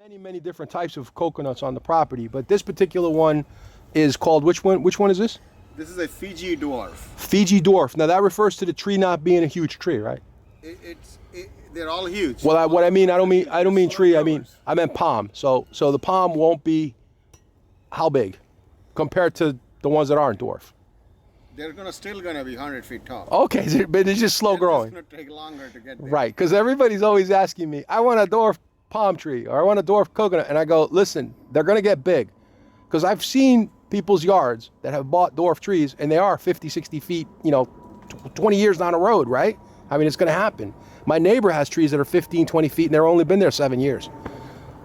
Many different types of coconuts on the property, but this particular one is called which one? Which one is this? This is a Fiji dwarf. Fiji dwarf. Now that refers to the tree not being a huge tree, right? They're all huge. Well, what I mean, I don't mean tree. I meant palm. So the palm won't be how big compared to the ones that aren't dwarf. They're still gonna be 100 feet tall. Okay, but it's just slow growing. It's gonna take longer to get there. Right, because everybody's always asking me, I want a dwarf palm tree or I want a dwarf coconut, and I go, listen, they're gonna get big, because I've seen people's yards that have bought dwarf trees and they are 50, 60 feet, 20 years down the road, right? I mean, it's gonna happen. My neighbor has trees that are 15, 20 feet and they've only been there 7 years.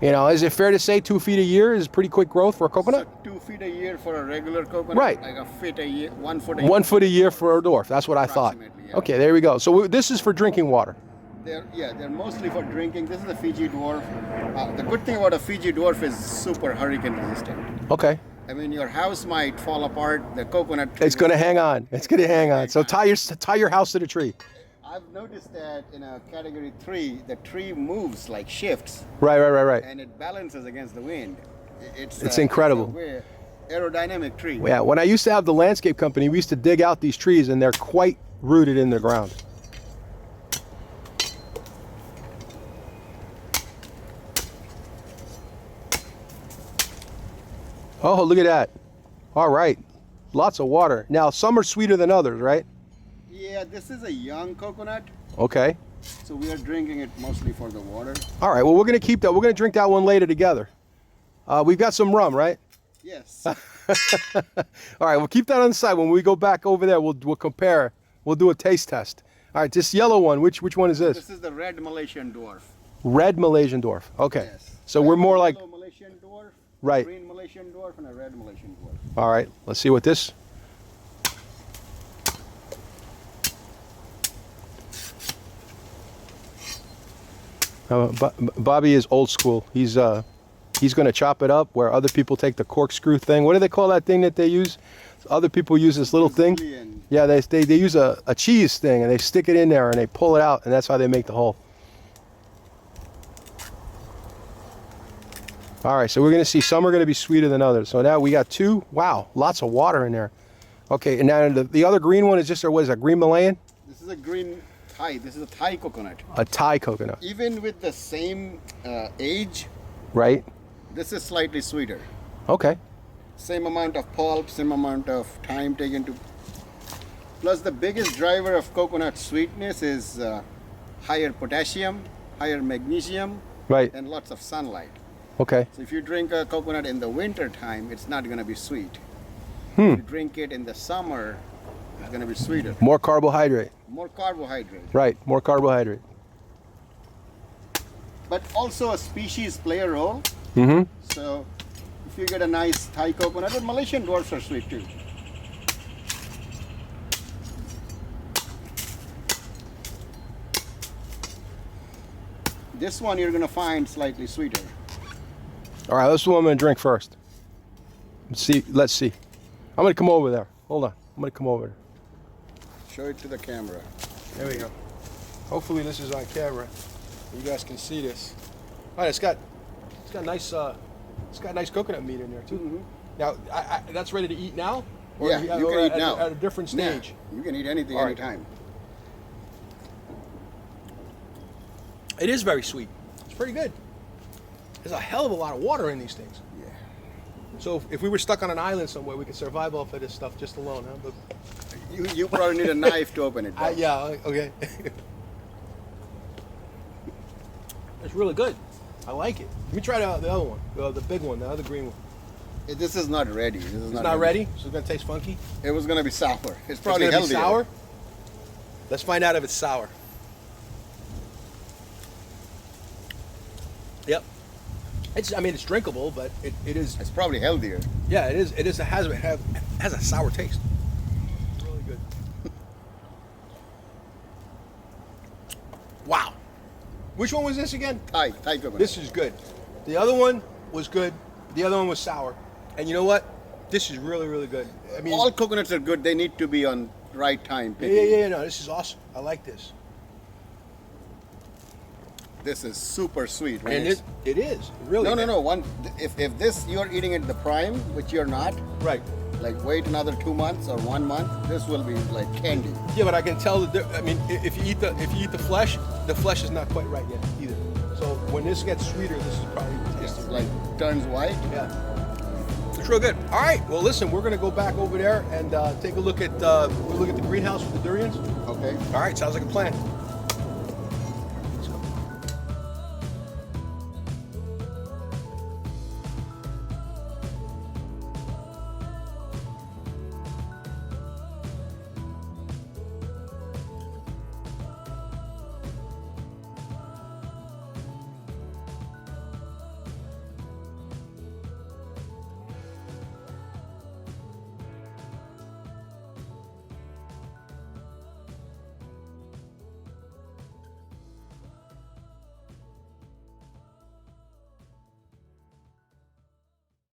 Is it fair to say 2 feet a year is pretty quick growth for a coconut? So 2 feet a year for a regular coconut, right? Like a foot a year, 1 foot a year. 1 foot a year for a dwarf. That's what I thought. Yeah. Okay, there we go. So this is for drinking water. They're mostly for drinking. This is a Fiji dwarf. The good thing about a Fiji dwarf is super hurricane resistant. Okay. I mean, your house might fall apart. The coconut tree. It's going to hang on. It's going to hang on. So tie your house to the tree. I've noticed that in a category 3, the tree moves, like shifts. Right. And it balances against the wind. It's incredible. It's a aerodynamic tree. Yeah, when I used to have the landscape company, we used to dig out these trees and they're quite rooted in the ground. Oh, look at that. All right. Lots of water. Now, some are sweeter than others, right? Yeah, this is a young coconut. Okay. So we are drinking it mostly for the water. All right. Well, we're going to keep that. We're going to drink that one later together. We've got some rum, right? Yes. All right. We'll keep that on the side. When we go back over there, we'll compare. We'll do a taste test. All right. This yellow one, which one is this? This is the red Malaysian dwarf. Red Malaysian dwarf. Okay. Yes. So we're more like... Yellow Malaysian dwarf, right. Green Malaysian dwarf, and a red Malaysian dwarf. All right. Let's see what this... Bobby is old school. He's going to chop it up where other people take the corkscrew thing. What do they call that thing that they use? Other people use this little thing. Yeah, they use a cheese thing and they stick it in there and they pull it out, and that's how they make the hole. All right, so we're going to see some are going to be sweeter than others. So now we got 2. Wow, lots of water in there. Okay, and now the other green one is just, what is that, green Malayan? This is a green Thai. This is a Thai coconut. A Thai coconut. Even with the same age, right? This is slightly sweeter. Okay. Same amount of pulp, same amount of time taken to... Plus the biggest driver of coconut sweetness is higher potassium, higher magnesium, right, and lots of sunlight. Okay. So if you drink a coconut in the winter time, it's not going to be sweet. If you drink it in the summer, it's going to be sweeter. More carbohydrate. More carbohydrate. Right, more carbohydrate. But also a species play a role. Mm-hmm. So if you get a nice Thai coconut, but Malaysian dwarfs are sweet too. This one you're going to find slightly sweeter. All right, let's do what I'm going to drink first. Let's see. I'm going to come over there. Hold on. I'm going to come over there. Show it to the camera. There we go. Hopefully this is on camera. You guys can see this. All right, it's got nice coconut meat in there too. Mm-hmm. Now, that's ready to eat now? Or Yeah, you can eat now. At a different stage? Yeah, you can eat anything All right. anytime. It is very sweet. It's pretty good. There's a hell of a lot of water in these things. Yeah. So if we were stuck on an island somewhere, we could survive off of this stuff just alone, huh? But You probably need a knife to open it. yeah, okay. It's really good. I like it. Let me try the other one, the big one, the other green one. This is not ready. It's not ready, so it's gonna taste funky. It was gonna be sour. It's probably gonna healthier. be sour. Let's find out if it's sour. Yep. It's drinkable, but it is. It's probably healthier. Yeah, it is. It is. It has a sour taste. Really good. Wow. Which one was this again? Thai coconut. This is good. The other one was good. The other one was sour. And you know what? This is really, really good. I mean, all coconuts are good. They need to be on right time. Yeah. No, this is awesome. I like this. this is super sweet. When And it's- it is really. no. If this you're eating it the prime, which you're not, Right. like wait another 2 months or 1 month, this will be like candy. Yeah, but I can tell that. I mean, if you eat the flesh is not quite right yet either. So when this gets sweeter, this is probably It's tasty. like turns white. Yeah. It's real good. All right. Well, listen, we're gonna go back over there and take a look at the greenhouse with the durians. Okay. All right. Sounds like a plan.